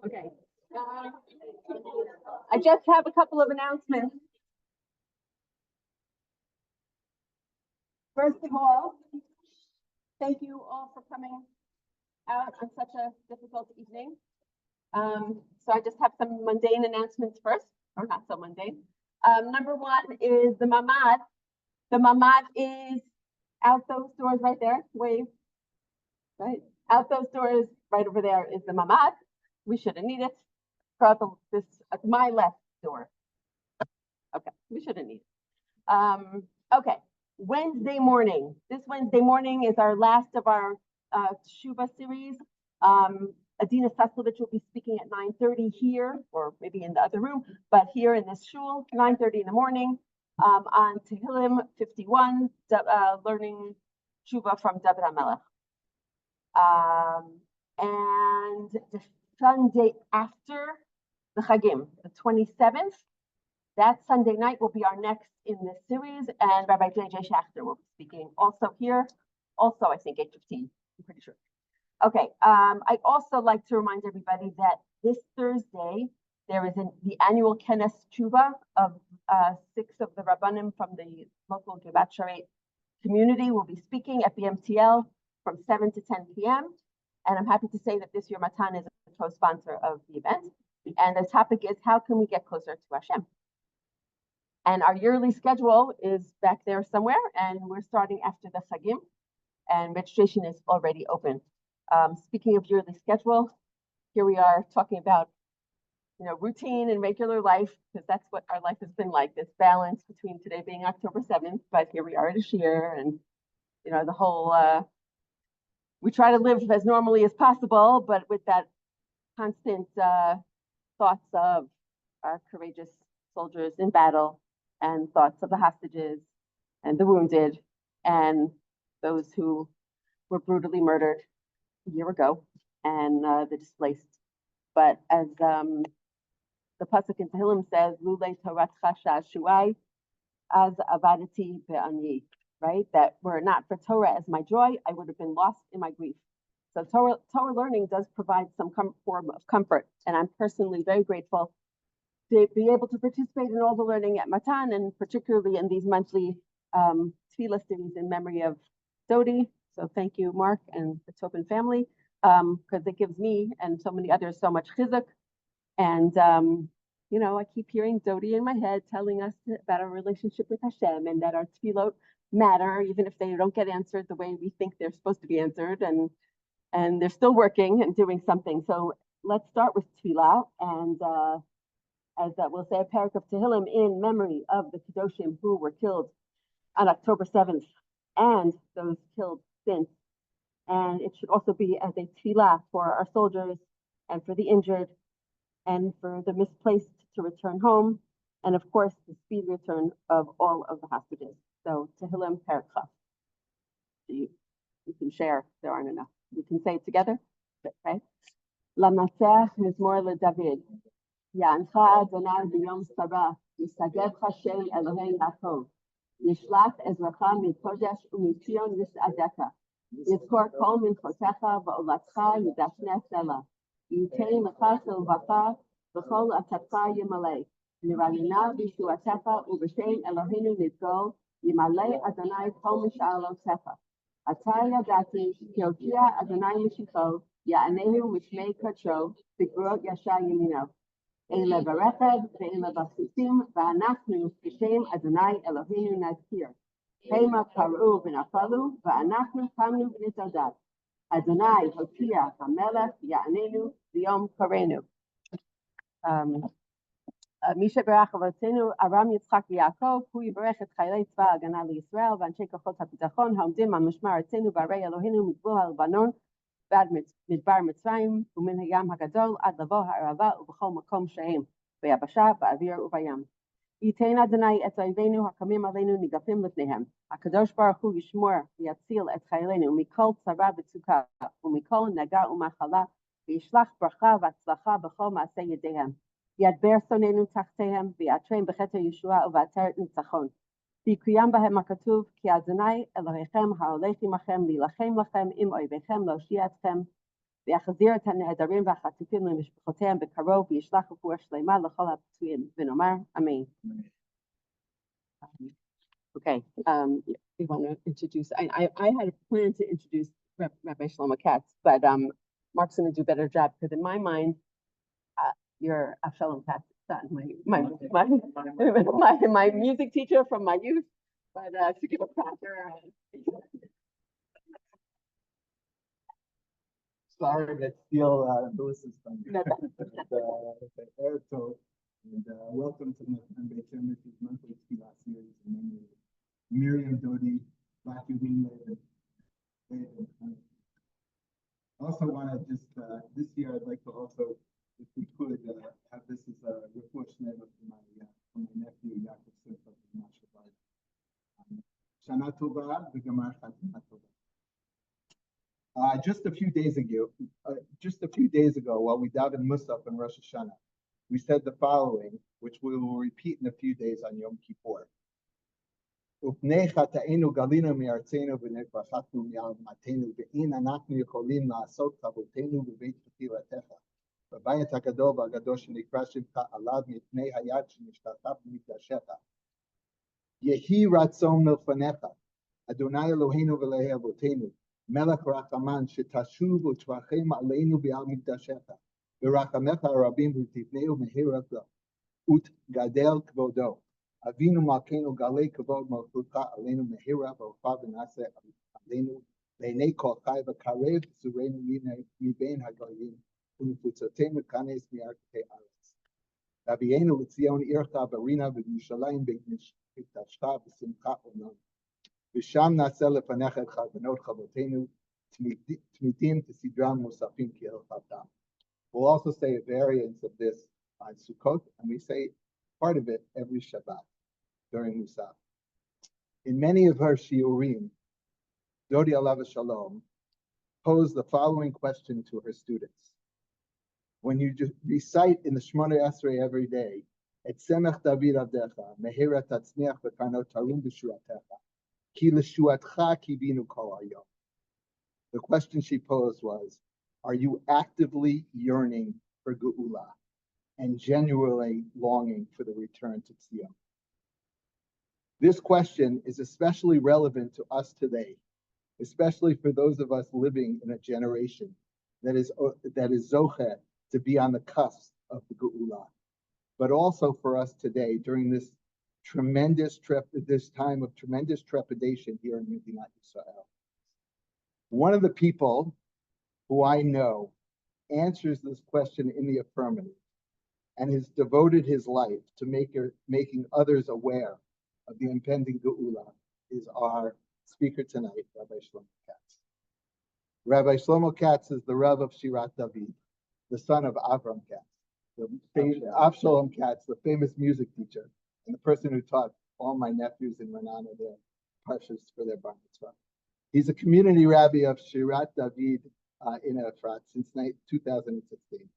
Okay. I just have a couple of announcements. First of all, thank you all for coming out on such a difficult evening. So I just have some mundane announcements first, or not so mundane. Number one is the mamad. The mamad is out those doors right there. Wave. Right? Out those doors right over there is the mamad. We shouldn't need it. This my left door. Okay, we shouldn't need it. Okay, Wednesday morning. This Wednesday morning is our last of our Shuva series. Adina Saslovich will be speaking at 9:30 here, or maybe in the other room, but here in this shul, 9:30 in the morning, on Tehillim 51, learning Shuva from David HaMelech. And the Sunday after the Chagim, the 27th, that Sunday night will be our next in this series, and Rabbi J.J. Schachter will be speaking also here, also I think 8:15, I'm pretty sure. Okay, I'd also like to remind everybody that this Thursday, there is the annual Kenes Tshuva of 6 of the Rabbanim from the local Givat Sharet community will be speaking at BMTL from 7 to 10 p.m. And I'm happy to say that this year Matan is a co-sponsor of the event. And the topic is, how can we get closer to Hashem? And our yearly schedule is back there somewhere, and we're starting after the Chagim, and registration is already open. Speaking of yearly schedule, here we are talking about, routine and regular life, because that's what our life has been like, this balance between today being October 7th, but here we are this year, and, the whole, we try to live as normally as possible, but with that constant thoughts of our courageous soldiers in battle, and thoughts of the hostages, and the wounded, and those who were brutally murdered a year ago, and the displaced. But as the pasuk in Tehillim says, "Lulei Toratcha sha'ashuai, az avadati be'ani," right? That were it not for Torah as my joy, I would have been lost in my grief. So Torah learning does provide some form of comfort, and I'm personally very grateful to be able to participate in all the learning at Matan, and particularly in these monthly Tefillah series in memory of Dodi. So thank you, Mark, and the Tobin family, because it gives me and so many others so much chizuk. And, I keep hearing Dodi in my head telling us about our relationship with Hashem, and that our tefillot matter, even if they don't get answered the way we think they're supposed to be answered, and they're still working and doing something. So let's start with tefillah, and as we'll say a parak of Tehillim in memory of the Kedoshim who were killed on October 7th, and those killed since. And it should also be as a tefillah for our soldiers, and for the injured, and for the misplaced to return home, and of course the speedy return of all of the hostages. So Tehillim parak Chaf. You can share. There aren't enough. You can say it together. Okay. Lamatzeh Mizmor LeDavid. Ya'ancha Adonai b'yom sabah yisagevcha Shem Elohei Yaakov. Yishlach ezracha mikodesh u'mitzion yis'adeka. Yizkor kol minchotecha va'olatcha yidashne sela. Yitei lecha silvacha v'chol atatcha yimalei. Niranina b'shuatecha u'b'shem Eloheinu nidgol yimalei Adonai kol misha'alotecha. Ata yadati ki otia Adonai mishicho ya'anehu mishmei kacho b'grot yasha yamino. Eile b'rechad ve'eile b'susim va'anachnu kishem Adonai Eloheinu nazkir. Hema paru v'nafalu va'anachnu kamnu v'nitadat. Adonai hotia hamelech ya'anenu v'yom karenu. Misha berach avotenu Aram Yitzchak v'Yaakov hu yivarech et chaylei tzva hagana liYisrael v'anshei kochot habitakon haomdim al mishmar atzenu b'arei Eloheinu migvul ha'lebanon ועד מדבר מצרים ומן הים הגדול עד לבוא הערבה ובכל מקום שהם ביבשה, באוויר ובים. ייתן אדוני את אויבינו הקמים עלינו ניגפים לפניהם. הקדוש ברוך הוא ישמור ויציל את חיילינו מכל צרה וצוקה ומכל נגע ומחלה, וישלח ברכה והצלחה בכל מעשה ידיהם. ידבר שונאינו תחתיהם ויעטרם בכתר ישועה ובעטרת ניצחון. ויקוים בהם הכתוב, כי אדוני אלוהיכם ההולך עמכם להילחם לכם עם אויביכם להושיע אתכם ויחזיר את הנעדרים והחטופים למשפחותיהם בקרוב, וישלח רפואה שלמה לכל הפצועים, ונאמר אמן. Okay, we want to introduce, I had a plan to introduce Rabbi Shlomo Katz, but Mark's going to do a better job, because in my mind, you're Avshalom Katz's son, my music teacher from my youth, but to give a proper... Sorry to steal Lewis's thunder. And welcome to my Beit Shemesh's monthly Tefillah series in memory of Miriam, Dodi, Rabbi, and also want to just this year I'd like to also, if we could, have this as a refuah shlema from my nephew Yaakov Simcha from Mashabai. Shana Tova v'gamar Chatima Tova. Just a few days ago, while we davened Musaf and Rosh Hashanah, we said the following, which we will repeat in a few days on Yom Kippur. Upnei chataenu galinu mi'artzenu v'nekvachatnu mi'almatenu ve'in anachnu yokolim la'asot tavotenu b'beit tefillah b'bayit hagadol v'agadosh shenikra shimcha alav mipnei hayad shenishtataf b'mikdashecha. Yehi ratzon milfanecha, Adonai Eloheinu v'lehi avotenu, Melech Rachaman shetashuv u'tvachem aleinu b'al mikdashecha, v'rachamecha harabim v'tivneu mehirach ut gadel kvodo. Avinu malkeinu galei kavod malchutka aleinu mehira v'ocha v'naseh aleinu le'nei kol chai v'karev zureinu mibein hagalim u'nifutzotenu kanes mi'arkei aretz. Rabbeinu l'tzion ircha barina v'Yerushalayim beit mikdashcha v'simcha olam. V'sham naseh lefanecha et chavanot chavotenu tmitim t'sidram musafim ki'el chatam. We'll also say a variance of this on Sukkot, and we say part of it every Shabbat during Musaf. In many of her shiurim, Dodi alav shalom posed the following question to her students. When you just recite in the Shemona Esrei every day, Et semech David avdecha, mehira tatzniach v'karnot tarum b'shuatecha, ki l'shuatcha kibinu kol hayom. The question she posed was, are you actively yearning for Geula and genuinely longing for the return to Tzion? This question is especially relevant to us today, especially for those of us living in a generation that is zoche to be on the cusp of the Geula, but also for us today during this time of tremendous trepidation here in Medinat Israel. One of the people who I know answers this question in the affirmative and has devoted his life to making others aware of the impending Geula is our speaker tonight, Rabbi Shlomo Katz. Rabbi Shlomo Katz is the Rav of Shirat David, the son of Avram Katz, Avshalom Katz, the famous music teacher, and the person who taught all my nephews in Renana their parshas for their bar mitzvah. He's a community rabbi of Shirat David in Efrat since 2016.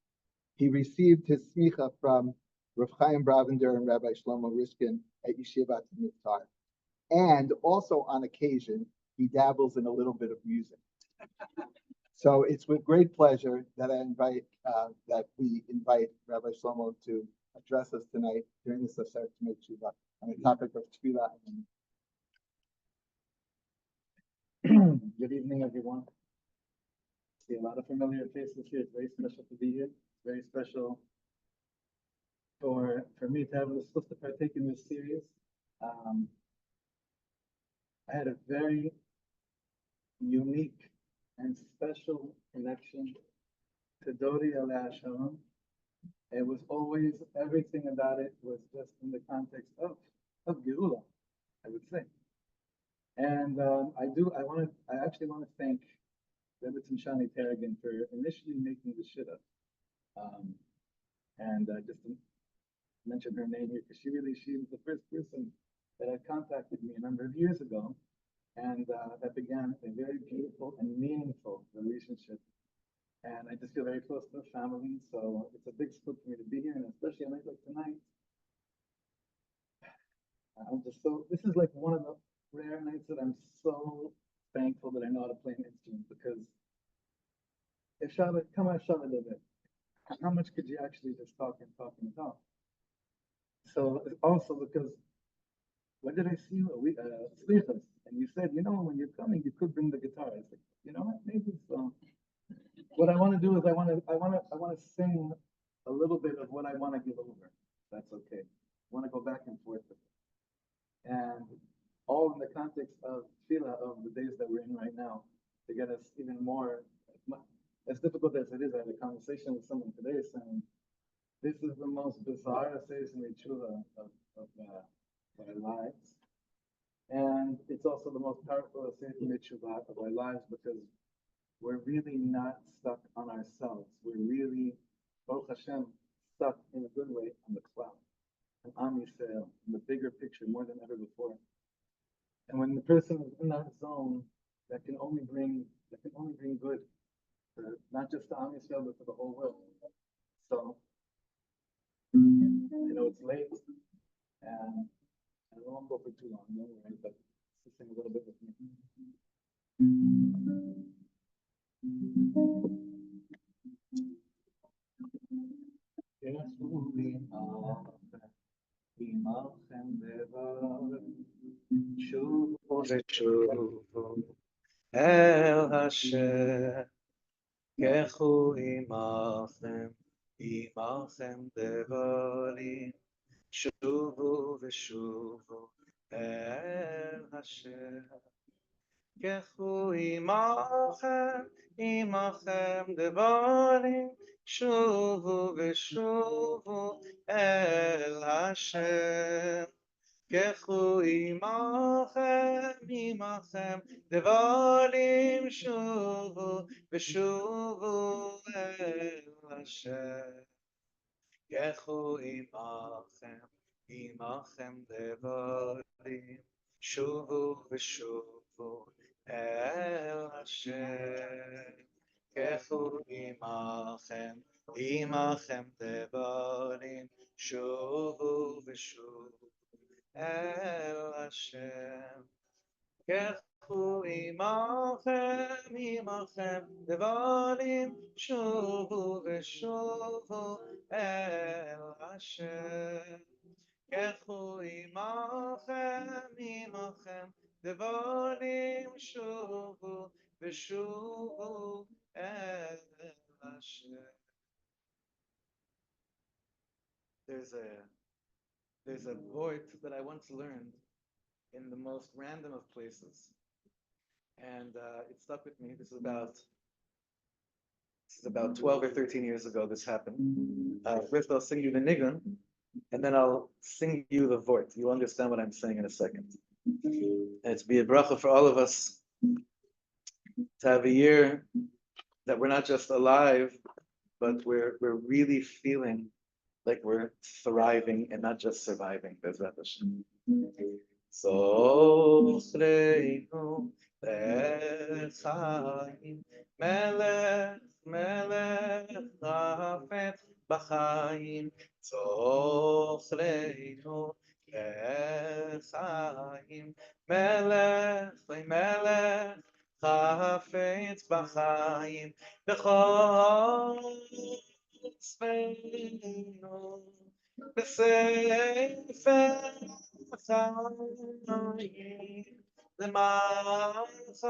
He received his smicha from Rav Chaim Bravender and Rabbi Shlomo Rishkin at Yeshivat Miftar. And also on occasion, he dabbles in a little bit of music. So it's with great pleasure that we invite Rabbi Shlomo to address us tonight during this Aseret Tmei Tshuva on the topic of Tefillah. Good evening, everyone. I see a lot of familiar faces here. It's very special to be here. It's very special for me to have the chance to partake in this series. I had a very unique and special connection to Dodi Aleh Shalom. It was always, everything about it was just in the context of Geula, I would say. And I actually want to thank Rebbe Shani Terragan for initially making the shidduch. Just to mention her name here, because she was the first person that had contacted me a number of years ago. And that began a very beautiful and meaningful relationship. And I just feel very close to the family. So it's a big split for me to be here, and especially a night like tonight. This is like one of the rare nights that I'm so thankful that I know how to play an instrument, because how much could you actually just talk and talk and talk? So also because when did I see you? Slichas, and you said, when you're coming, you could bring the guitar. I said, you know what? Maybe so. What I want to do is I want to sing a little bit of what I want to give over. That's okay. I want to go back and forth with it. And all in the context of Tefillah, of the days that we're in right now, to get us even more, as difficult as it is. I had a conversation with someone today saying, this is the most bizarre season of our lives. And it's also the most powerful season of our lives because we're really not stuck on ourselves. We're really, Baruch Hashem, stuck in a good way on the cloud, and Am Yisrael, in the bigger picture more than ever before. And when the person is in that zone, that can only bring good, not just to Am Yisrael, but to the whole world. So, I know it's late, and I don't want to go for too long, don't worry, but just sing a little bit with me. שובו ושובו אל השם, ככו עמכם דברים, שובו ושובו אל השם, ככו עמכם דברים, שובו ושובו אל השם. ככו עמכם דברים, שובו ושובו אל השם. ככו עמכם דברים, שובו ושובו אל השם. ככו עמכם דברים, שובו ושובו אל השם. ככו עמכם דברים, שובו ושובו אל השם. ככו עמכם דברים, שובו ושובו אל השם. There's a word that I once learned in the most random of places, and it stuck with me. This is about 12 or 13 years ago. This happened. First, I'll sing you the nigun, and then I'll sing you the vort. You'll understand what I'm saying in a second. And it's be a bracha for all of us to have a year that we're not just alive, but we're really feeling like we're thriving and not just surviving. Bezrat Hashem. Zochreinu lechaim, melech chafetz b'chaim. Zochreinu lechaim, melech chafetz b'chaim. B'chol tzveinu b'sefer חיים למענך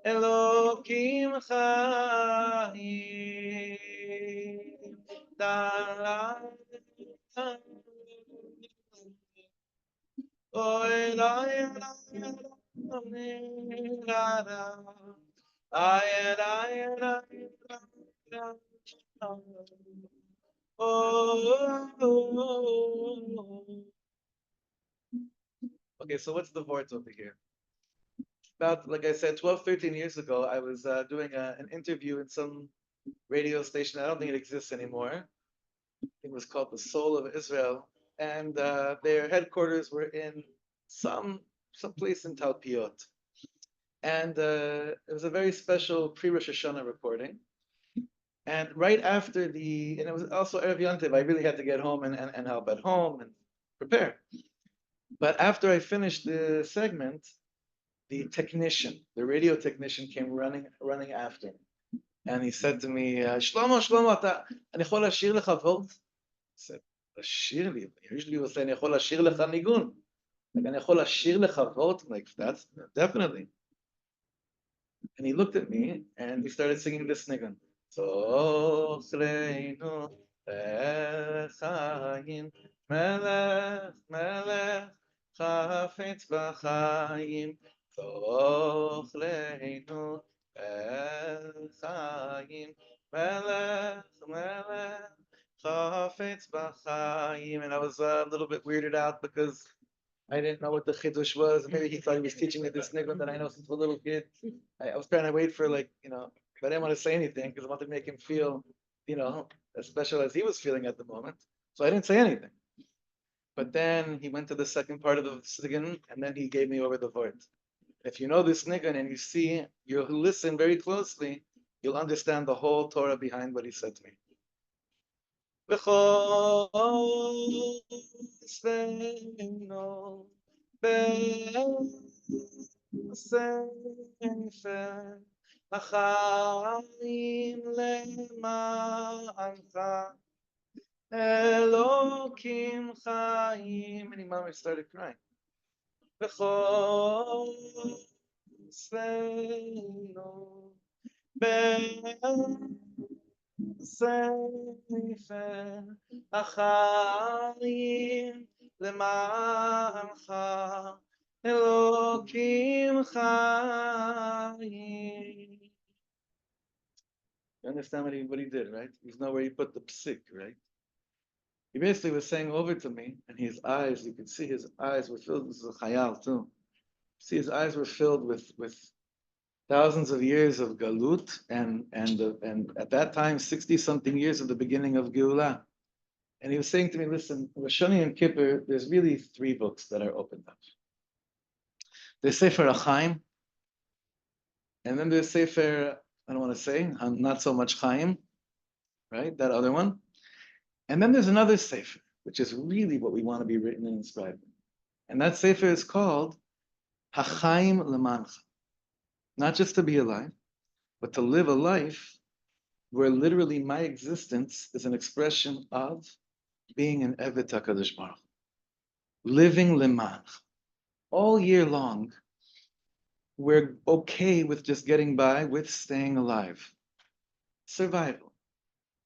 אלוקים חיים אוי Okay, so what's the vort over here? About, like I said, 12, 13 years ago, I was doing an interview in some radio station. I don't think it exists anymore. It was called The Soul of Israel. And their headquarters were in some place in Talpiot. And it was a very special pre-Rosh Hashanah recording. And right after and it was also Erev Yontiv, I really had to get home and help at home and prepare. But after I finished the segment, the technician, the radio technician came running after me. And he said to me, Shlomo, אני יכול לשיר לך וורט? I said, לשיר לי? Usually he would say, אני יכול לשיר לך ניגון. Like, אני יכול לשיר לך וורט? Like, that's definitely. And he looked at me and he started singing this nigun. Tochleinu b'chaim, melech, melech, chafetz b'chaim. Tochleinu b'chaim, melech, melech, chafetz b'chaim. And I was a little bit weirded out because I didn't know what the chiddush was. Maybe he thought he was teaching me this nigun that I know since a little kid. I was trying to wait for, like, but I didn't want to say anything because I wanted to make him feel, as special as he was feeling at the moment. So I didn't say anything. But then he went to the second part of the nigun, and then he gave me over the word. If you know this nigun and you'll listen very closely, you'll understand the whole Torah behind what he said to me. בספר החיים למענך אלוקים חיים. And Imam started crying. בכל ספרנו בספר החיים למענך Elokim Chayim. You understand what he did, right? He's not where he put the psik, right? He basically was saying over to me, and his eyes, you could see his eyes were filled, this is a chayal too. See, his eyes were filled with thousands of years of galut, and at that time, 60-something years of the beginning of Geulah. And he was saying to me, listen, Rosh Hashanah and Kippur, there's really 3 books that are opened up. There's Sefer HaChaim, and then there's Sefer, I don't want to say, not so much Chaim, right? That other one. And then there's another Sefer, which is really what we want to be written and inscribed. And that Sefer is called HaChaim Lemancha. Not just to be alive, but to live a life where literally my existence is an expression of being an Evet HaKadosh Baruch Hu. Living Lemancha. All year long, we're okay with just getting by, with staying alive. Survival.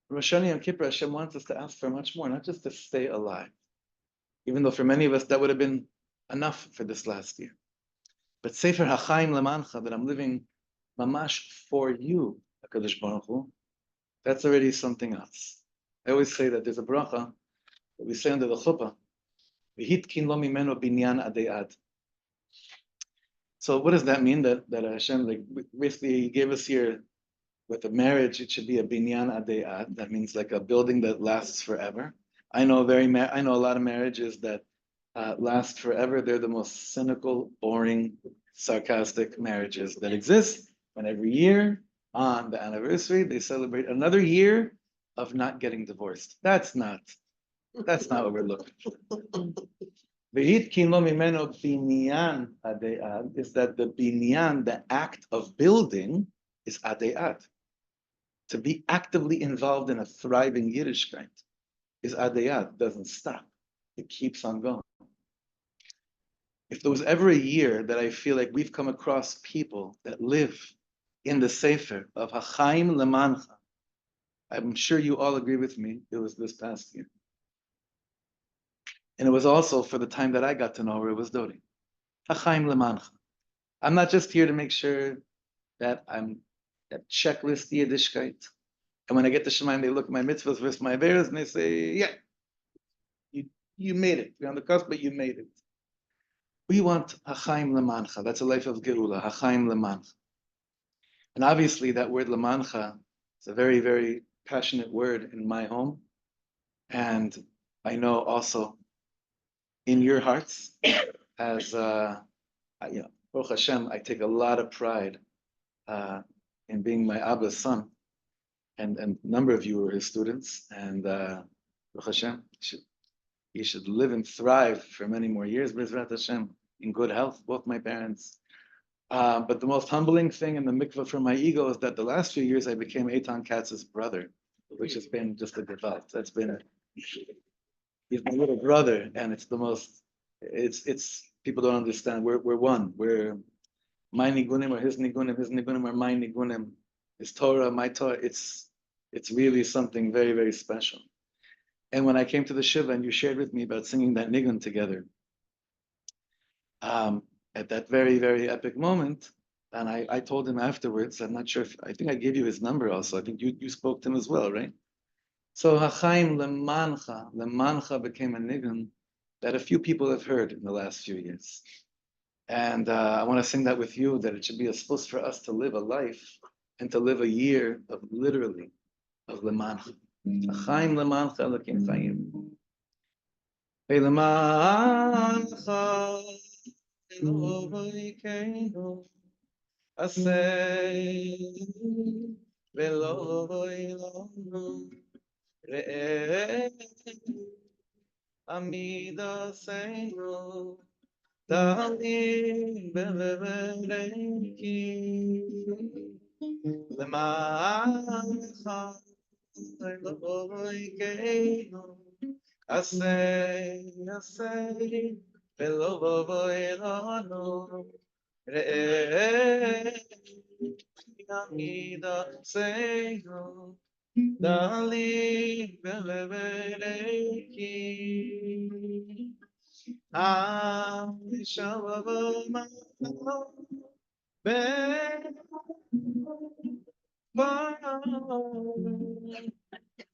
Rosh Hashanah and Kippur, Hashem wants us to ask for much more, not just to stay alive. Even though for many of us that would have been enough for this last year. But Sefer HaChaim Lemancha, that I'm living mamash for you, HaKadosh Baruch Hu, that's already something else. I always say that there's a bracha that we say under the chuppah, V'hitkin lo mimeno binyan adei ad. So what does that mean? That Hashem, like, basically he gave us here with a marriage, it should be a binyan adei ad. That means like a building that lasts forever. I know a lot of marriages that last forever. They're the most cynical, boring, sarcastic marriages that exist. When every year on the anniversary they celebrate another year of not getting divorced. That's not what we're looking for. V'hitkin lo mimeno binyan adei ad is that the binyan, the act of building, is adei ad. To be actively involved in a thriving Yiddishkeit is adei ad. Doesn't stop. It keeps on going. If there was ever a year that I feel like we've come across people that live in the Sefer of HaChaim Lemancha, I'm sure you all agree with me, it was this past year. And it was also for the time that I got to know where it was Dodi. HaChaim Lemancha. I'm not just here to make sure that I'm at checklist Yiddishkeit. And when I get to Shemaim, they look at my mitzvahs versus my averos, and they say, yeah, you made it. You're on the cusp, but you made it. We want HaChaim Lemancha. That's a life of Geula, HaChaim Lemancha. And obviously that word Lemancha is a very, very passionate word in my home. And I know also in your hearts, as Baruch Hashem, I take a lot of pride in being my Abba's son. And a number of you were his students. And Baruch Hashem, you should live and thrive for many more years, B'ezrat Hashem, in good health. Both my parents But the most humbling thing in the mikvah for my ego is that the last few years I became Eitan Katz's brother, which has been just a develop. He's my little brother, and it's people don't understand. We're one. We're my nigunim or his nigunim are my nigunim, his Torah, my Torah. It's really something very, very special. And when I came to the Shiva and you shared with me about singing that nigun together, at that very, very epic moment, and I told him afterwards, I'm not sure if, I think I gave you his number also. I think you spoke to him as well, right? So Hachaim Lemancha became a nigun that a few people have heard in the last few years. And I want to sing that with you, that it should be a supposed for us to live a life and to live a year of literally, of Lemancha. Hachaim Lemancha Elokim Chayim. Hey Lemancha Elokeinu Aseh Velo Ilonu Re'eh Amida Seinu Dali Bevereki Lemancha Elokeinu Aseh Velo Ilonu Re'eh Amida Seinu Dali Bevereki Shavavama Ben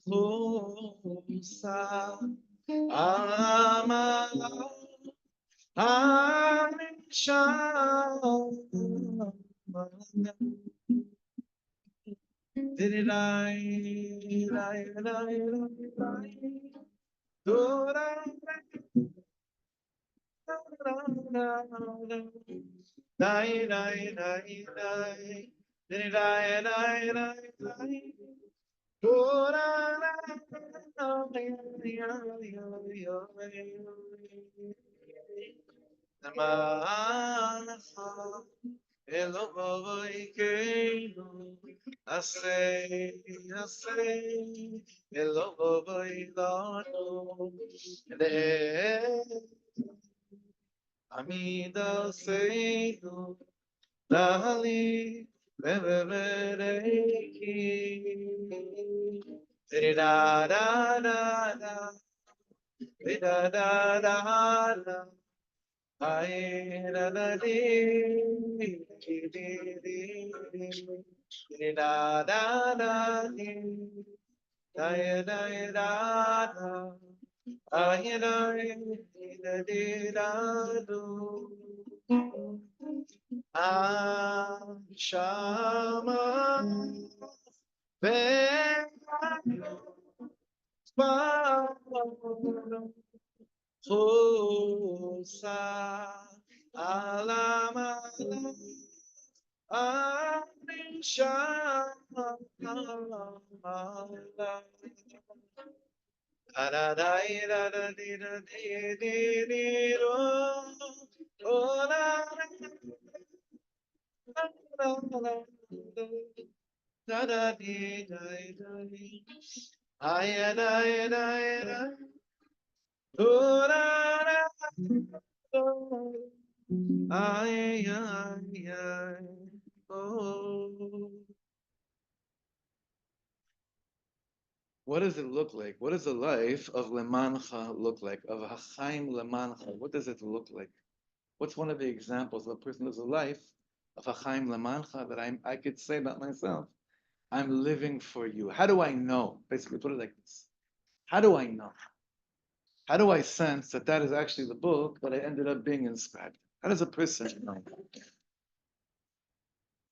Chusa Amala Hanisha Did I say, hello, boy, Amida say, Dali, Bevereki, da da da da, da da da da. I da da dee da da da dee da da da da I da dee da do Shama Ben Chosa Alamala Anisha Alamala Da da da da di da di ro oh da da da di da di ay da da oh da ay ay ay oh. What does it look like? What does the life of Lemancha look like? Of Hachaim Lemancha? What does it look like? What's one of the examples of a person who lives a life of Hachaim Lemancha that I could say about myself? I'm living for you. How do I know? Basically, put it like this. How do I know? How do I sense that that is actually the book that I ended up being inscribed? How does a person know?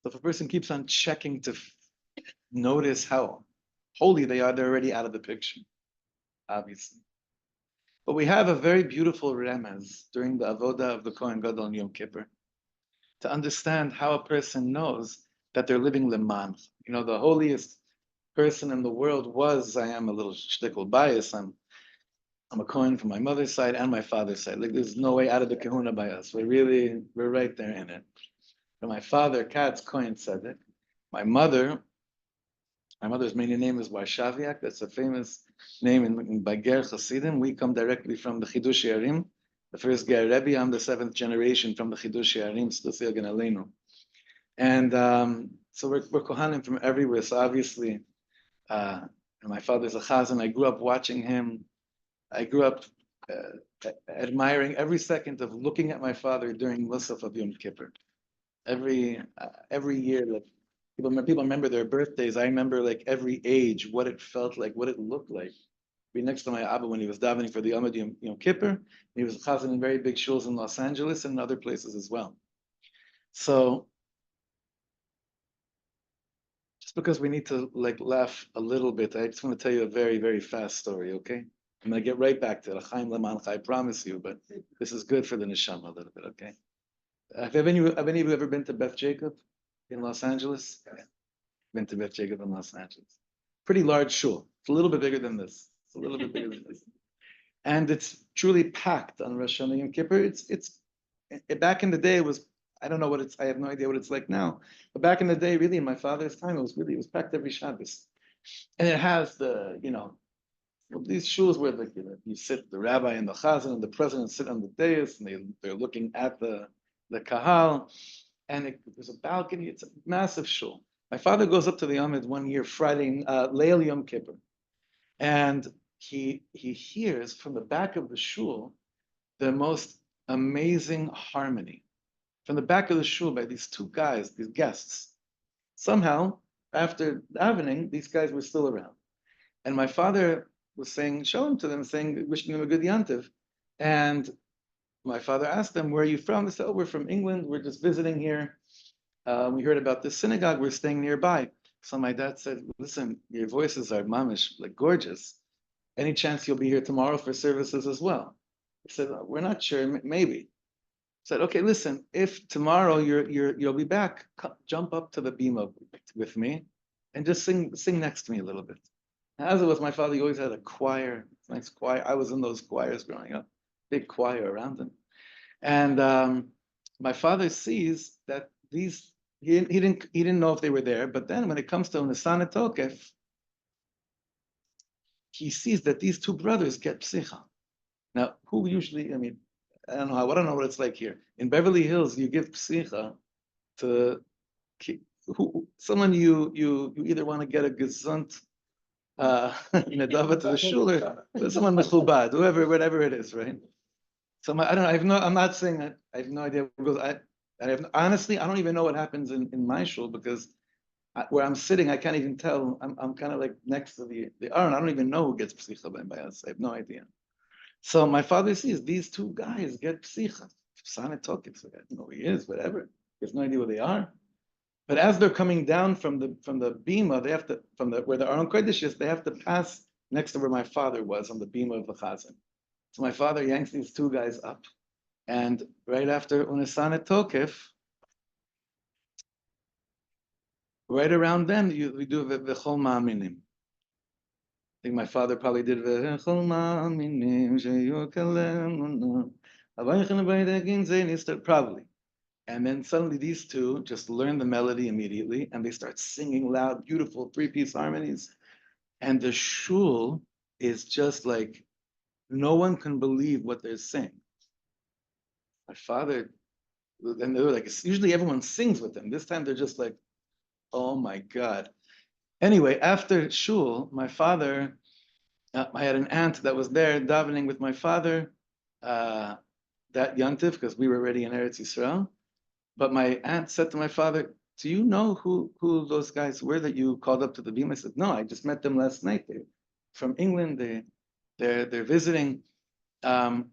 So if a person keeps on checking to notice how holy they are, they're already out of the picture, obviously. But we have a very beautiful remez during the avodah of the Kohen Gadol on Yom Kippur to understand how a person knows that they're living leman. You know, the holiest person in the world was, I am a little shtickle bias, I'm a Kohen from my mother's side and my father's side. Like there's no way out of the kahuna by us. We're right there in it. from my father, Katz Cohen Tzedek. My mother's maiden name is Warshaviak. That's a famous name in Bager Hasidim. We come directly from the Chidush Yarim, the first Ger Rebbe. I'm the 7th generation from the Chidush Yarim, Stusia Gan Aleinu. And so we're Kohanim from everywhere. So obviously, my father's a Chazan. I grew up watching him. I grew up admiring every second of looking at my father during Musaf of Yom Kippur. Every year, like people remember their birthdays. I remember like every age, what it felt like, what it looked like. Be next to my Abba when he was davening for the Yom Kippur. He was a Chazan in very big shuls in Los Angeles and in other places as well. So just because we need to like laugh a little bit, I just want to tell you a very, very fast story, okay? I'm gonna get right back to it. I promise you, but this is good for the neshama a little bit, okay? Have any of you ever been to Beth Jacob in Los Angeles? Yeah. Been to Beth Jacob in Los Angeles. Pretty large shul. It's a little bit bigger than this. It's a little bit bigger than this. And it's truly packed on Rosh Hashanah Yom Kippur. Back in the day, it was, I don't know what I have no idea what it's like now. But back in the day, really, in my father's time, it was packed every Shabbos. And it has these shuls where you sit, the rabbi and the chazan and the president sit on the dais, and they're looking at the kahal, and there's a balcony. It's a massive shul. My father goes up to the Amid one year, Friday, Leil Yom Kippur, and he hears from the back of the shul the most amazing harmony. From the back of the shul by these two guys, these guests. Somehow, after davening, these guys were still around. And my father was saying shalom to them, wishing them a good yantiv. And my father asked them, where are you from? They said, oh, we're from England. We're just visiting here. We heard about this synagogue. We're staying nearby. So my dad said, listen, your voices are mamish, like gorgeous. Any chance you'll be here tomorrow for services as well? He said, we're not sure, maybe. Said, okay, listen, if tomorrow you'll be back, jump up to the bima with me and just sing next to me a little bit. As it was, my father, he always had a choir, nice choir. I was in those choirs growing up, big choir around him. And my father sees that he didn't know if they were there, but then when it comes to Unesana Tokef, he sees that these two brothers get psicha. Now, who usually, I don't know what it's like here. In Beverly Hills, you give psicha to someone you either want to get a gesund nedava to the shul or someone mechubad, whatever it is, right? So I don't know. I'm not saying that. I have no idea. Because honestly, I don't even know what happens in my shul because where I'm sitting, I can't even tell. I'm kind of like next to the aron. I don't even know who gets psicha by us. I have no idea. So my father sees these two guys get psicha. Sana Tokif, so I don't know who he is, whatever. He has no idea who they are. But as they're coming down from the bima, they have to where the Aron Kodesh is, they have to pass next to where my father was on the bima of the Chazan. So my father yanks these two guys up, and right after Unesana Tokef, right around then we do V'chol Ma'aminim. I think my father probably did V'chol Ma'aminim Sheyu Kalem probably. And then suddenly these two just learn the melody immediately, and they start singing loud, beautiful three-piece harmonies. And the shul is just like, no one can believe what they're saying. My father, and they were like, usually everyone sings with them. This time they're just like, oh my God. Anyway, after shul, my father, I had an aunt that was there davening with my father that yantiv, because we were already in Eretz Yisrael. But my aunt said to my father, do you know who those guys were that you called up to the beam? I said, no, I just met them last night. They're from England. They're visiting. Do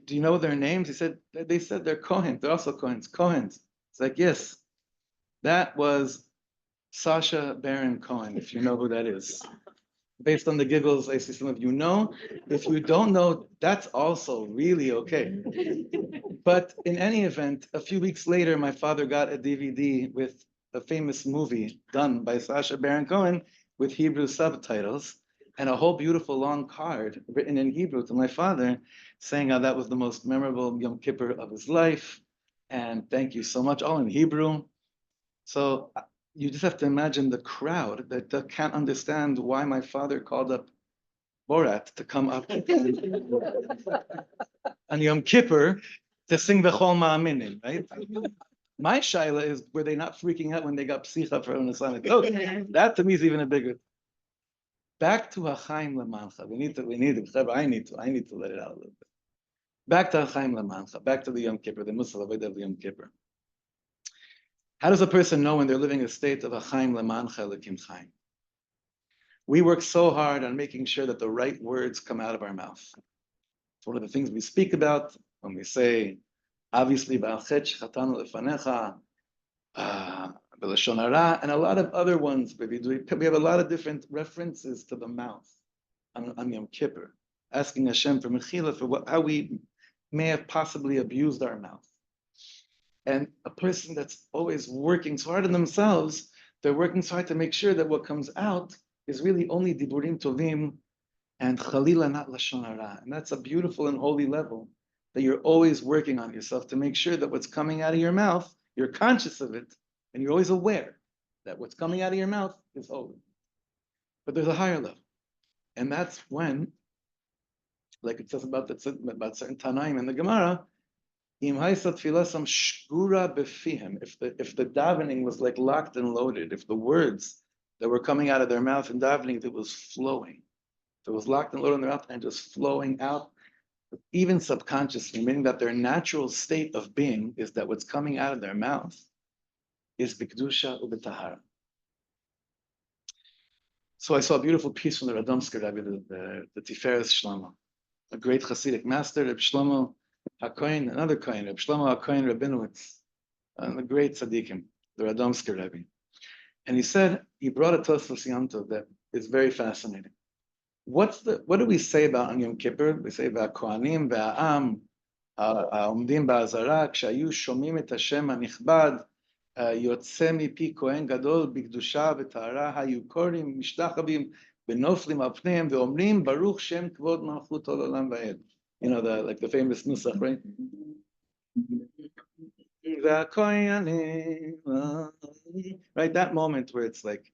you know their names? He said, they said they're Cohen. They're also Cohens. It's like, yes, that was Sasha Baron Cohen, if you know who that is. Based on the giggles, I see some of you know. If you don't know, that's also really okay. But in any event, a few weeks later, my father got a DVD with a famous movie done by Sasha Baron Cohen with Hebrew subtitles and a whole beautiful long card written in Hebrew to my father saying how that was the most memorable Yom Kippur of his life. And thank you so much, all in Hebrew. So you just have to imagine the crowd that can't understand why my father called up Borat to come up on Yom Kippur to sing the Chol Ma'aminim, right? My shaila is, were they not freaking out when they got psicha for an Islamic? Oh, that to me is even a bigger. Back to Hachaim Lamancha. I need to let it out a little bit. Back to Hachaim Lamancha. Back to the Yom Kippur, the Musal of the Yom Kippur. How does a person know when they're living a state of Hachaim Lamancha Lekim Chaim? We work so hard on making sure that the right words come out of our mouth. It's one of the things we speak about when we say, obviously, Ba'alchet Chatanu Lefanecha, B'lashon hara, and a lot of other ones. We have a lot of different references to the mouth on Yom Kippur, asking Hashem for mechila for how we may have possibly abused our mouth. And a person that's always working so hard on themselves, they're working so hard to make sure that what comes out is really only diburim tovim and chalila, not lashon hara. And that's a beautiful and holy level that you're always working on yourself to make sure that what's coming out of your mouth, you're conscious of it, and you're always aware that what's coming out of your mouth is holy. But there's a higher level. And that's when, like it says about certain Tanaim in the Gemara, im haisat filasam shgura befihem, if the davening was like locked and loaded, if the words that were coming out of their mouth in davening, it was flowing. If it was locked and loaded in their mouth and just flowing out, even subconsciously, meaning that their natural state of being is that what's coming out of their mouth is b'kedusha u'b'tahara. So I saw a beautiful piece from the Radomsker Rabbi, the Tiferes Shlomo, a great Hasidic master, Reb Shlomo HaKohen, another Kohen, Reb Shlomo HaKohen Rabinowitz, and the great tzaddikim, the Radomsker Rabbi. And he said, he brought a Tosfos Yom that is very fascinating. What do we say about on Yom Kippur? We say V'Kohanim V'Ha'am Ha'omdim Ba'azara Kshayu Shomim Et Hashem HaNichbad Yotze Mipi Kohen Gadol B'Kedusha V'Tahara Hayu Korim Mishtachavim V'Noflim Al Pneihem V'Omrim Baruch Shem Kvod Malchut Olam Va'ed. You know, the famous nusach, right? Right, that moment where it's like,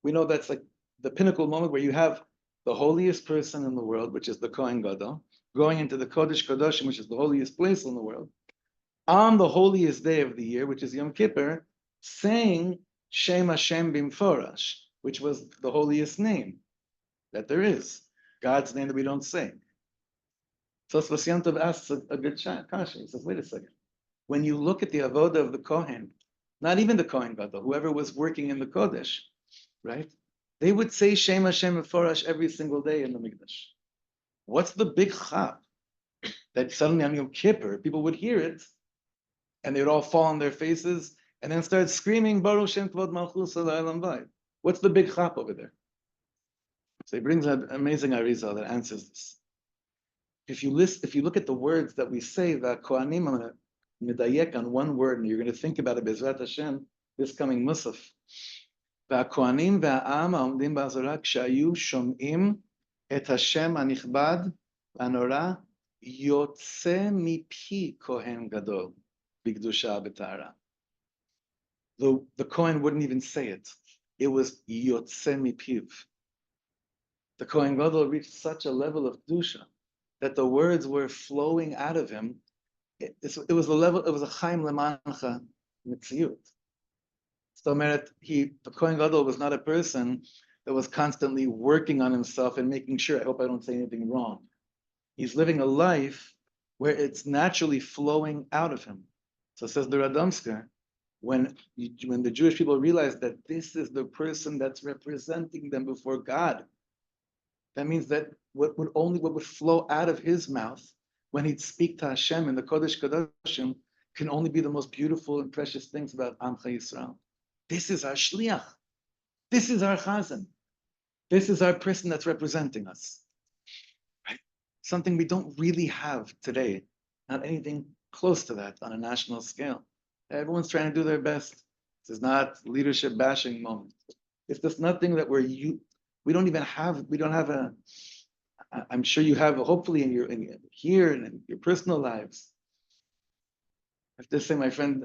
we know that's like the pinnacle moment where you have the holiest person in the world, which is the Kohen Gadol, going into the Kodesh Kodashim, which is the holiest place in the world, on the holiest day of the year, which is Yom Kippur, saying Shem Hashem Bimforash, which was the holiest name that there is, God's name that we don't say. So Svasiyantov asks a good question. He says, wait a second. When you look at the avoda of the Kohen, not even the Kohen Gadol, whoever was working in the Kodesh, right? They would say Shem Hashem Meforash every single day in the Mikdash. What's the big chap that suddenly on Yom Kippur, people would hear it, and they would all fall on their faces, and then start screaming, Baruch Shem Kvod Malchus Olam Va'ed. What's the big chap over there? So he brings an amazing Arizal that answers this. If you look at the words that we say, the Kohanim, I'm going to medayek on one word, and you're going to think about it, Bezrat Hashem, this coming Musaf. והכהנים והעם העומדים בעזרה כשהיו שומעים את השם הנכבד והנורא יוצא מפי כהן גדול בקדושה ובטהרה. The Kohen wouldn't even say it. It was יוצא מפיו. The Kohen Gadol reached such a level of kedusha that the words were flowing out of him. It was a chaim lemancha mitziyut. So the Kohen Gadol was not a person that was constantly working on himself and making sure, I hope I don't say anything wrong. He's living a life where it's naturally flowing out of him. So says the Radomsker, when the Jewish people realized that this is the person that's representing them before God, that means that what would flow out of his mouth when he'd speak to Hashem in the Kodesh Kodashim can only be the most beautiful and precious things about Amcha Yisrael. This is our shliach. This is our chazan. This is our person that's representing us. Right? Something we don't really have today. Not anything close to that on a national scale. Everyone's trying to do their best. This is not leadership bashing moment. It's just nothing that we don't have a, I'm sure you have, hopefully here and in your personal lives. I have to say, my friend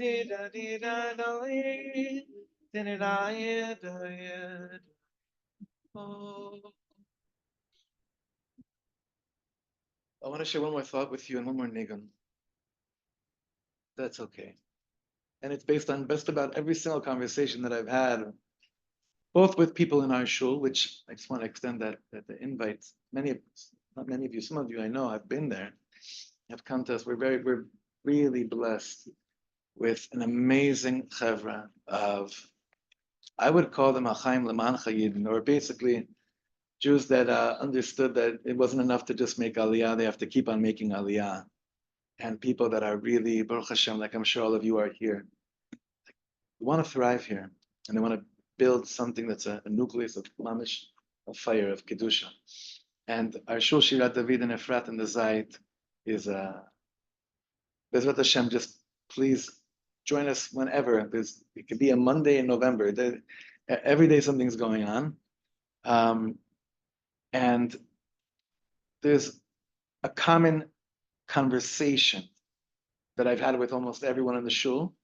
I want to share one more thought with you and one more nigun. That's okay. And it's based on just about every single conversation that I've had, both with people in our shul, which I just want to extend that the invite. Not many of you, some of you I know have been there, have come to us. We're really blessed with an amazing chevra of, I would call them Achaim Leman Chayidin, or basically Jews that understood that it wasn't enough to just make Aliyah, they have to keep on making Aliyah. And people that are really, Baruch Hashem, like I'm sure all of you are here, they want to thrive here, and they want to build something that's a nucleus of mamish, a fire of Kedusha. And our Shul Shirat David and Efrat and the Zayit is Bezrat Hashem, just please join us whenever. It could be a Monday in November. Every day something's going on. And there's a common conversation that I've had with almost everyone in the shul,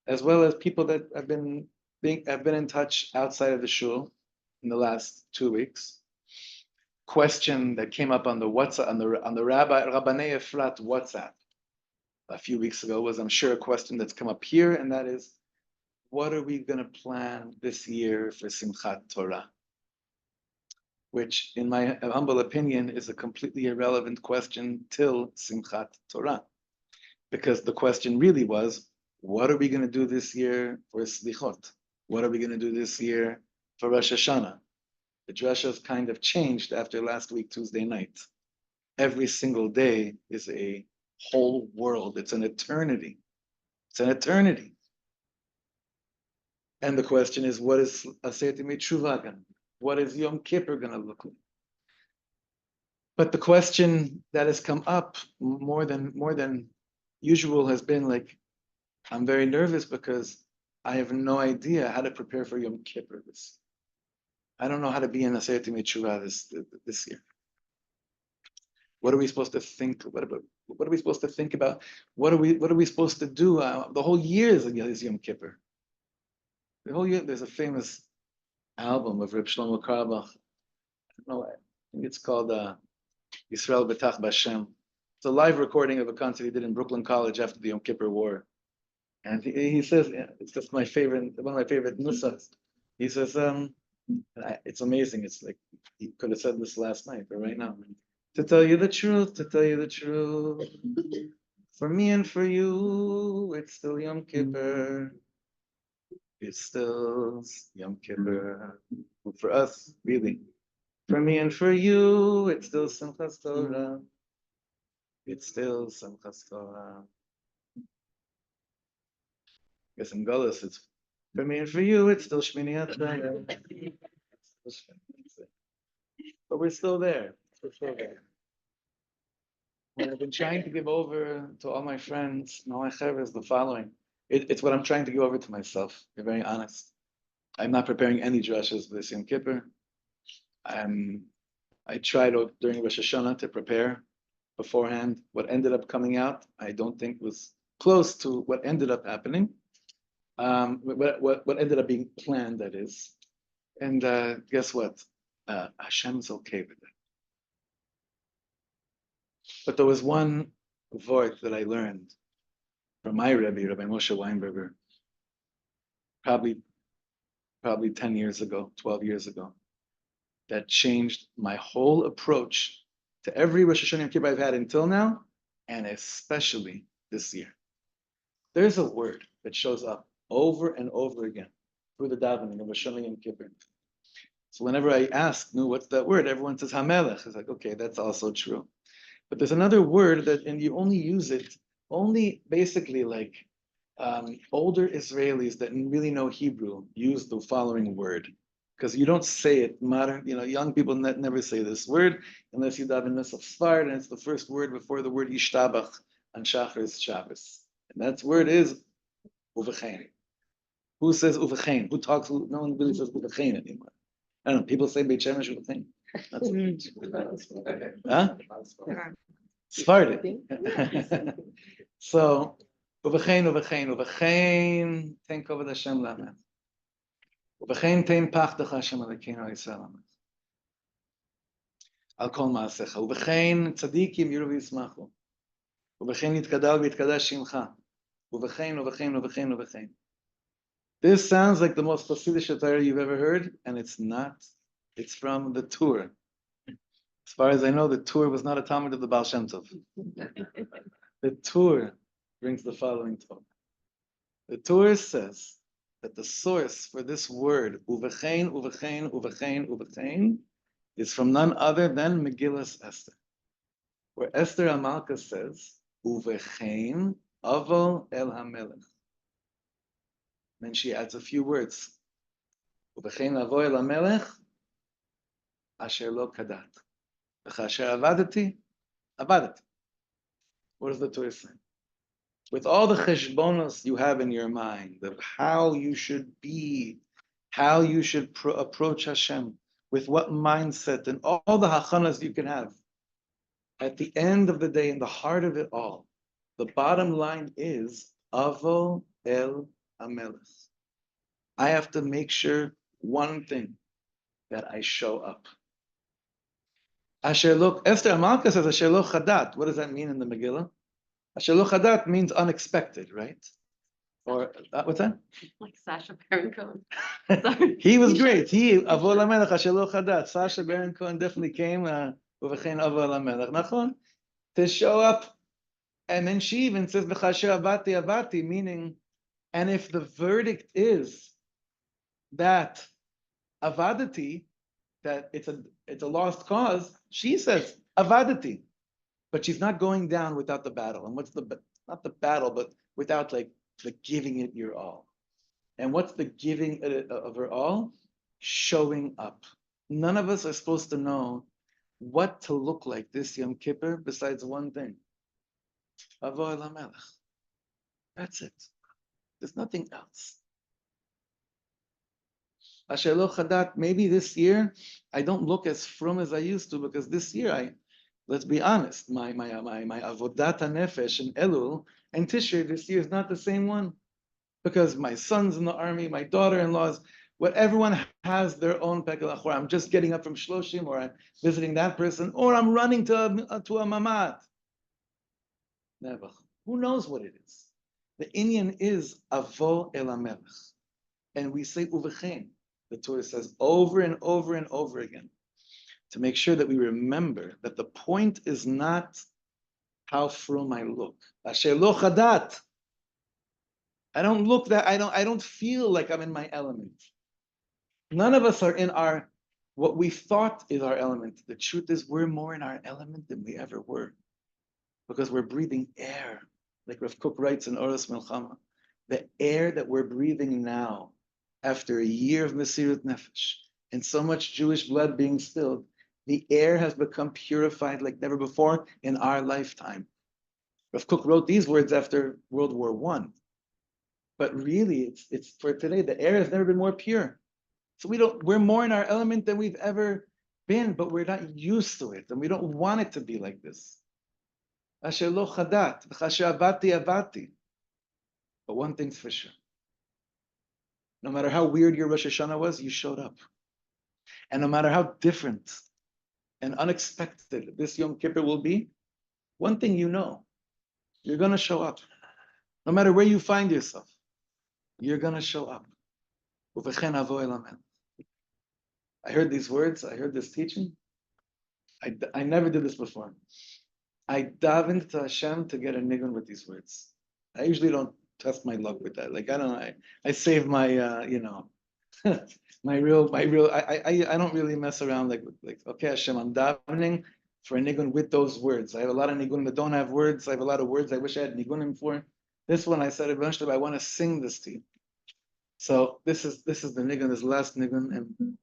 as well as people that have been in touch outside of the shul in the last 2 weeks. Question that came up on the WhatsApp, on the Rabbanei Efrat WhatsApp a few weeks ago was, I'm sure, a question that's come up here, and that is, what are we going to plan this year for Simchat Torah? Which, in my humble opinion, is a completely irrelevant question till Simchat Torah. Because the question really was, what are we going to do this year for Slichot? What are we going to do this year for Rosh Hashanah? The drashas kind of changed after last week, Tuesday night. Every single day is a whole world. It's an eternity. It's an eternity. And the question is, what is Aseret Yemei Teshuvah going to be? What is Yom Kippur going to look like? But the question that has come up more than usual has been like, I'm very nervous because I have no idea how to prepare for Yom Kippur this. I don't know how to be in Aseret Yemei Teshuvah this year. What are we supposed to think? What are we supposed to think about? What are we supposed to do? The whole year is Yom Kippur. The whole year, there's a famous album of Reb Shlomo Carlebach. I don't know, I think it's called Yisrael B'tach B'Hashem. It's a live recording of a concert he did in Brooklyn College after the Yom Kippur War. And he says, it's just one of my favorite nusachs. He says, it's amazing. It's like, he could have said this last night, but right now. To tell you the truth, for me and for you, it's still Yom Kippur. It's still Yom Kippur. For us, really. For me and for you, it's still Simchas Torah. It's still Simchas Torah. I guess in Golos, it's for me and for you, it's still Shmini Atzeret. But we're still there. We're still there. What I've been trying to give over to all my friends and all my chevra is the following. It's what I'm trying to give over to myself, to be very honest. I'm not preparing any drashas for this Yom Kippur. I tried during Rosh Hashanah to prepare beforehand. What ended up coming out, I don't think was close to what ended up happening. What ended up being planned, that is. And guess what? Hashem's okay with it. But there was one word that I learned from my Rabbi Moshe Weinberger, probably 10 years ago, 12 years ago, that changed my whole approach to every Rosh Hashanah Yom Kippur I've had until now, and especially this year. There's a word that shows up over and over again through the davening of Rosh Hashanah Yom Kippur. So whenever I ask, what's that word? Everyone says Hamelech. It's like, okay, that's also true. But there's another word and you only use it, only basically like older Israelis that really know Hebrew use the following word. Because you don't say it, young people never say this word unless you daven Nusach Sfard, and it's the first word before the word Yishtabach on Shacharis Shabbos. And that word is Uvechein. Who says Uvechein? No one really says Uvechein anymore. I don't know, people say Beit Shemesh Uvechein. Huh? Sephardic. So Uvechein, ten kavod Hashem lamed. Uvechein ten pachtach Hashem Elokeinu Yisrael lamed. Al kol maasecha. Uvechein tzadikim yiru v'yismachu. Uvechein yitkadal v'yitkadash shimcha. Uvechein. This sounds like the most Hasidic Torah you've ever heard, and it's not. It's from the Tur. As far as I know, the Tur was not a Talmud of the Baal Shem Tov. The Tur brings the following Torah. The Tur says that the source for this word, uvechein, is from none other than Megillas Esther, where Esther Amalka says, uvechein avo el hamelech. Then she adds a few words. Uvechein avo el hamelech asher lo kadat. V'chasher avadati. What does the Torah say? With all the cheshbonos you have in your mind of how you should be, how you should approach Hashem, with what mindset and all the hachanas you can have. At the end of the day, in the heart of it all, the bottom line is avo el hamelech. I have to make sure one thing, that I show up. Asher lo, Esther Amalka says Asher lo chadat. What does that mean in the Megillah? Asher lo chadat means unexpected, right? Or what's that? Like Sasha Baron Cohen. He was great. He avo lamelech Asher lo chadat. Sasha Baron Cohen definitely came. Uvechein avo lamelech. Nachon, to show up, and then she even says v'chasher avati, meaning, and if the verdict is that avadati, that it's a lost cause, she says avadati, but she's not going down without the battle. And what's not the battle, but without like the giving it your all. And what's the giving of her all? Showing up. None of us are supposed to know what to look like this Yom Kippur besides one thing. Avo el hamelech. That's it. There's nothing else. Asher lo chadat, maybe this year I don't look as frum as I used to, because this year let's be honest, my avodat hanefesh and Elul and Tishrei this year is not the same one, because my son's in the army, my daughter-in-law's, what everyone has their own pekel achor. I'm just getting up from Shloshim, or I'm visiting that person, or I'm running to a mamad. Never. Who knows what it is? The Inyan is avo el hamelech, and we say uvechein. The Torah says over and over and over again, to make sure that we remember that the point is not how frum I look. Asher lo chadat. I don't look that, I don't feel like I'm in my element. None of us are in what we thought is our element. The truth is we're more in our element than we ever were, because we're breathing air. Like Rav Kook writes in Oros Milchama, the air that we're breathing now, after a year of Mesirut Nefesh, and so much Jewish blood being spilled, the air has become purified like never before in our lifetime. Rav Kook wrote these words after World War I. But really, it's for today, the air has never been more pure. So we're more in our element than we've ever been, but we're not used to it, and we don't want it to be like this. Asher lo chadat, v'chasher avati. But one thing's for sure. No matter how weird your Rosh Hashanah was, you showed up. And no matter how different and unexpected this Yom Kippur will be, one thing you know, you're going to show up. No matter where you find yourself, you're going to show up. Uvechein avo el hamelech. I heard these words, I heard this teaching. I never did this before. I davened to Hashem to get a nigun with these words. I usually don't test my luck with that. Like, I don't know, I save my, my real, I don't really mess around like, okay, Hashem, I'm davening for a nigun with those words. I have a lot of nigunim that don't have words. I have a lot of words I wish I had nigunim for. This one I said eventually, I want to sing this to you. So this is the nigun, this last nigun, and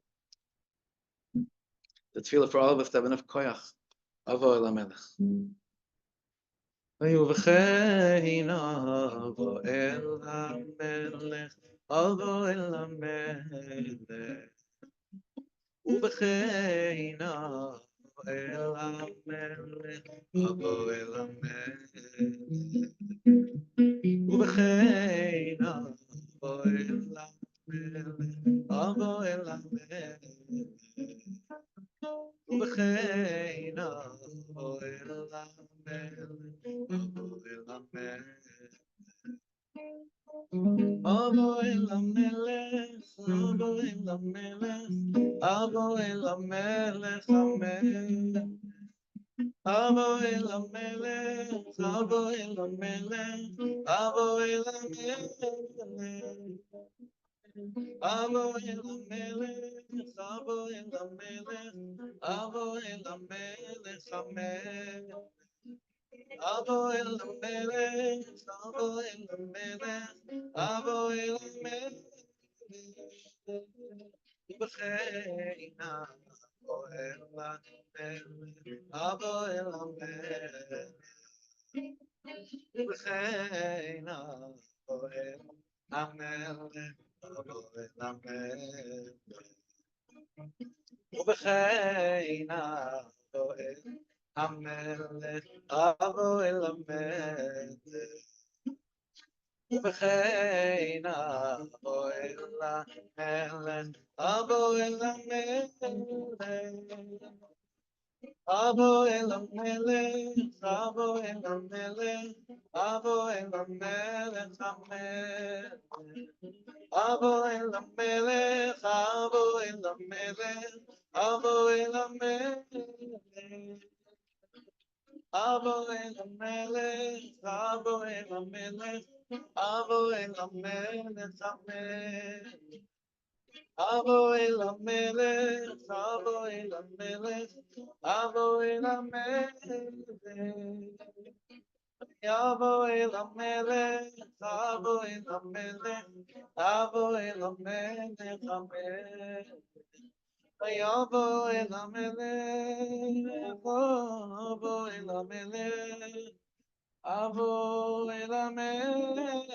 the tefillah for all of us to have enough koyach. Avo el hamelech. Uvechein avo el hamelech, avo el hamelech. Uvechein avo el hamelech, avo el hamelech. ובחיינה אוהל המלך, אוהל המלך. אבו אל המלך, אבו אל המלך, אבו אל המלך, המלך. אבו אל המלך, אבו אל המלך, אבו אל המלך. אבו אל המלך, אבו אל המלך, אבו אל המלך, המלך. אבו אל המלך, אבו אל המלך, אבו אל המלך. בחיינה אוהל המלך, אבו אל המלך. בחיינה אוהל המלך, אבו אל המלך. ובחיינה אוהל המלך, אבו אל המלך. ובחיינה אוהל המלך, אבו אל המלך. אבו אל המלך, אבו אל המלך, אבו אל המלך, המלך. אבו אל המלך, אבו אל המלך, אבו אל המלך. אבו אל המלך, אבו אל המלך, אבו אל המלך, המלך. אבו אל המלך, אבו אל המלך, אבו אל המלך. אבו אל המלך, אבו אל המלך, אבו אל המלך, המלך. אבו אל המלך, אבו אל המלך, אבו אל המלך.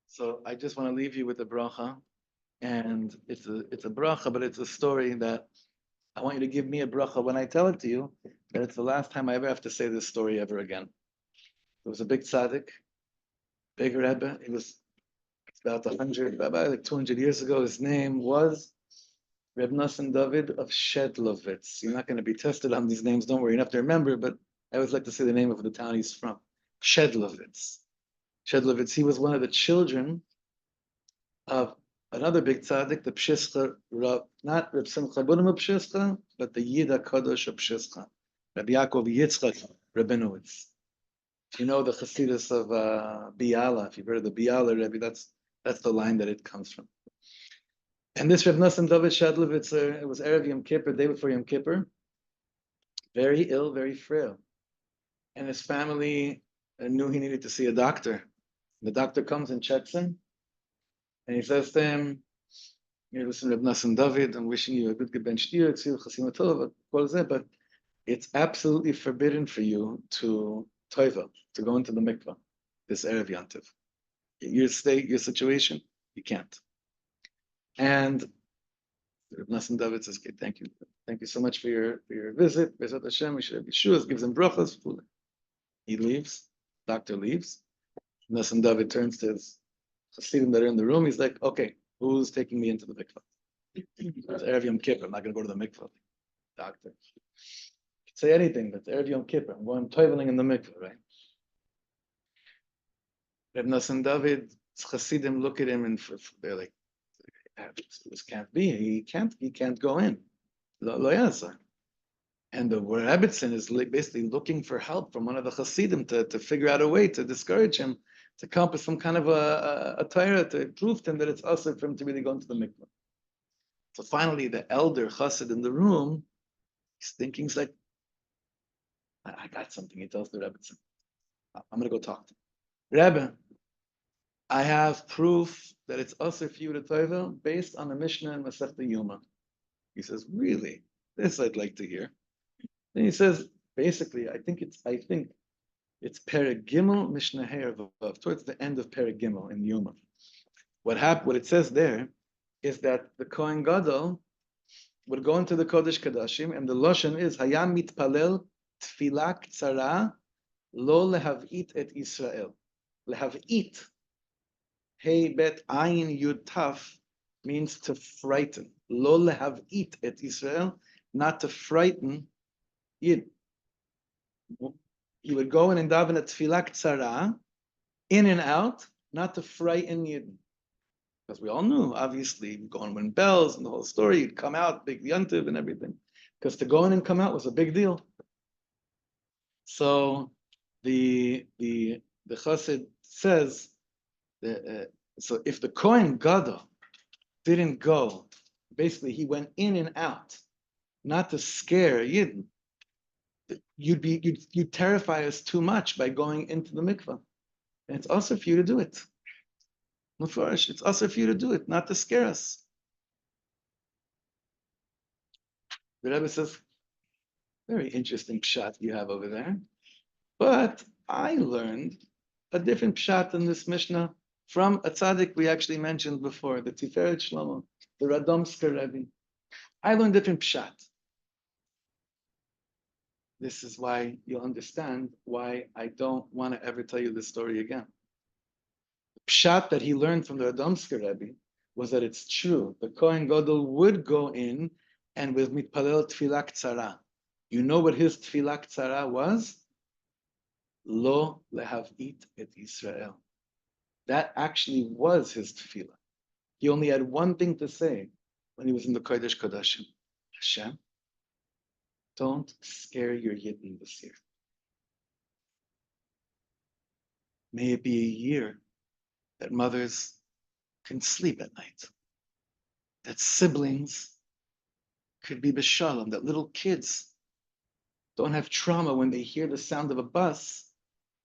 So I just want to leave you with a bracha, and it's a bracha, but it's a story that I want you to give me a bracha when I tell it to you, that it's the last time I ever have to say this story ever again. There was a big tzaddik, big Rebbe. He was about 200 years ago. His name was Reb Nosson David of Shedlovitz. You're not going to be tested on these names, don't worry, you don't have to remember, but I always like to say the name of the town he's from. Shedlovitz. Shedlovitz, he was one of the children of another big tzaddik, the Pshischa, not Reb Simcha Bunim of Pshischa, but the Yid HaKadosh of Pshischa, Rabbi Yaakov Yitzchak Rabinowitz. You know the Chassidus of Biala, if you've heard of the Biala Rebbe, that's the line that it comes from. And this Reb Nosson David Shedlovitz, it was Erev Yom Kippur, day before Yom Kippur, very ill, very frail. And his family knew he needed to see a doctor. The doctor comes and checks him, and he says to him, "Here, listen, Reb Nosson David, I'm wishing you a good ben shtir, chasim tov, but it's absolutely forbidden for you to toivel, to go into the mikvah, this Erev Yantiv. Your state, your situation, you can't." And Reb Nosson David says, "Okay, thank you so much for your visit. Bezat Hashem, we should have yeshuas, gives him brachas." He leaves. Doctor leaves. Nosson David turns to his chassidim that are in the room. He's like, "Okay, who's taking me into the mikvah? It's Erev Yom Kippur. I'm not going to go to the mikvah." Doctor, you can say anything, but it's Erev Yom Kippur. I'm going toiveling in the mikvah, right? Reb Nosson David's chassidim look at him and they're like, "This can't be. He can't go in." Lo yasa. And the Rebbitzin is basically looking for help from one of the chassidim to figure out a way to discourage him, to come up with some kind of a Torah to prove to him that it's also for him to really go into the mikvah. So finally, the elder chassid in the room, he's thinking, he's like, "I got something." He tells the Rebbitzin, "I'm going to go talk to him. Rebbe, I have proof that it's also for you to toivel based on the Mishnah in Masechta Yuma." He says, "Really? This I'd like to hear." Then he says, basically, I think it's Perek Gimel Mishnah Hey Vav, towards the end of Perek Gimel in Yuma. What it says there is that the Kohen Gadol would go into the Kodesh Kadashim, and the Lashon is Hayam mitpalel tefillah tzara lo lehavit et Israel. Lehavit, Hey Bet Ayin Yud Taf, means to frighten. Lo lehavit et Israel, not to frighten Yid. He would go in and daven a tefillah tzara, in and out, not to frighten Yid. Because we all knew, obviously, go and win bells and the whole story, you'd come out, big yontiv and everything. Because to go in and come out was a big deal. So the Chassid says, so if the Kohen Gadol didn't go, basically he went in and out, not to scare Yidden. You'd terrify us too much by going into the mikvah. And it's also for you to do it. It's also for you to do it, not to scare us. The Rebbe says, very interesting pshat you have over there. But I learned a different pshat in this Mishnah from a tzaddik we actually mentioned before, the Tiferet Shlomo, the Radomsker Rebbe. I learned different pshat. This is why you'll understand why I don't want to ever tell you this story again. The pshat that he learned from the Radomsker Rebbe was that it's true. The Kohen Gadol would go in and with mitpalel tefillah tzara. You know what his tefillah tzara was? Lo lehavit et Israel. That actually was his tefillah. He only had one thing to say when he was in the Kodesh Kodashim. Hashem, don't scare your Yidden this year. May it be a year that mothers can sleep at night, that siblings could be b'shalom, that little kids don't have trauma when they hear the sound of a bus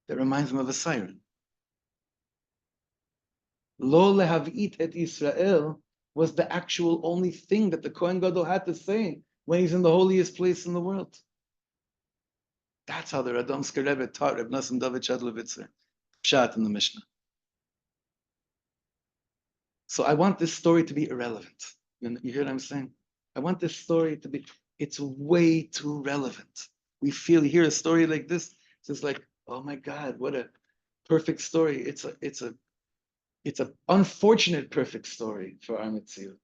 that reminds them of a siren. Lo lehavit et Israel was the actual only thing that the Kohen Gadol had to say when he's in the holiest place in the world. That's how the Radomsker Rebbe taught Reb Nosson David Shadlovitzer, pshat in the Mishnah. So I want this story to be irrelevant. You hear what I'm saying? I want this story to be, it's way too relevant. We hear a story like this, it's just like, oh my God, what a perfect story. It's an unfortunate perfect story for our Metziut.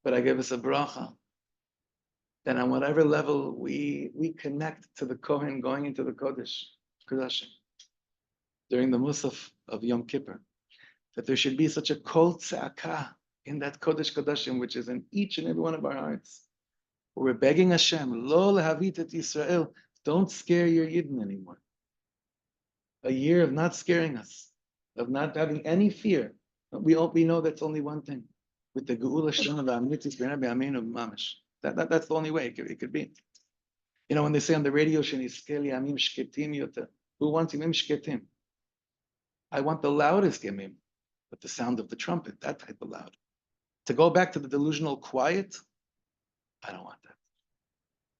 But I give us a bracha. Then on whatever level we connect to the Kohen going into the Kodashim during the Musaf of Yom Kippur, that there should be such a kol tza'aka in that Kodesh Kodashim, which is in each and every one of our hearts. Where we're begging Hashem, Lo lehavit et Yisrael, don't scare your Yidden anymore. A year of not scaring us, of not having any fear. We know that's only one thing. With the Geula Shlema v'Amitis b'Rabbi Aminu b'Mamish. That's the only way it could be. You know, when they say on the radio, Sheniskeli Amim Shketim Yoter, who wants Imim Shketim? I want the loudest Yamim, but the sound of the trumpet, that type of loud. To go back to the delusional quiet, I don't want that.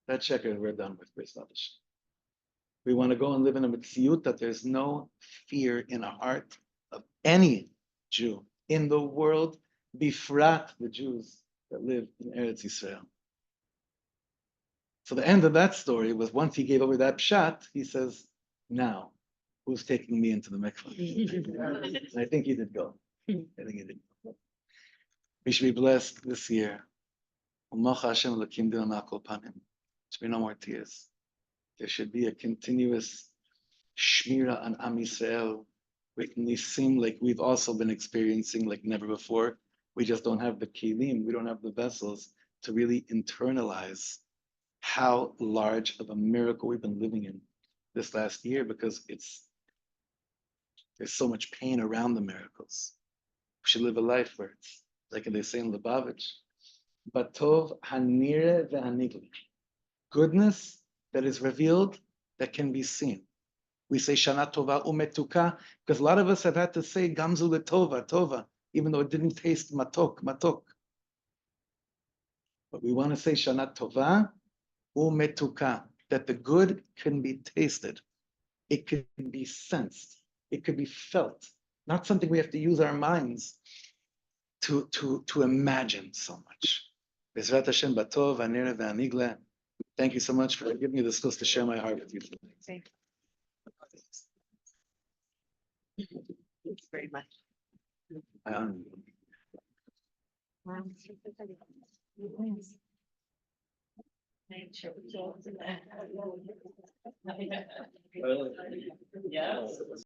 That sheker we're done with, Beis Lavish. We want to go and live in a Metziut that there's no fear in a heart of any Jew in the world, bifrat the Jews that live in Eretz Yisrael. So the end of that story was once he gave over that pshat, he says, now, who's taking me into the mikvah? And I think he did go. I think he did go. We should be blessed this year. There should be no more tears. There should be a continuous shmira on Am Yisrael. We seem like we've also been experiencing like never before. We just don't have the kelim, we don't have the vessels to really internalize how large of a miracle we've been living in this last year, because there's so much pain around the miracles. We should live a life where it's like they say in Lubavitch, Batov hanire ve'anigli. Goodness that is revealed, that can be seen. We say Shana Tova umetuka, because a lot of us have had to say Gamzu letova, Tova, even though it didn't taste matok, matok. But we want to say Shana Tova umetuka, that the good can be tasted. It can be sensed. It could be felt. Not something we have to use our minds to imagine so much. Bezrat Hashem batov hanire ve'anigle. Thank you so much for giving me the skills to share my heart with you. Thanks very much. I honor you. Yes.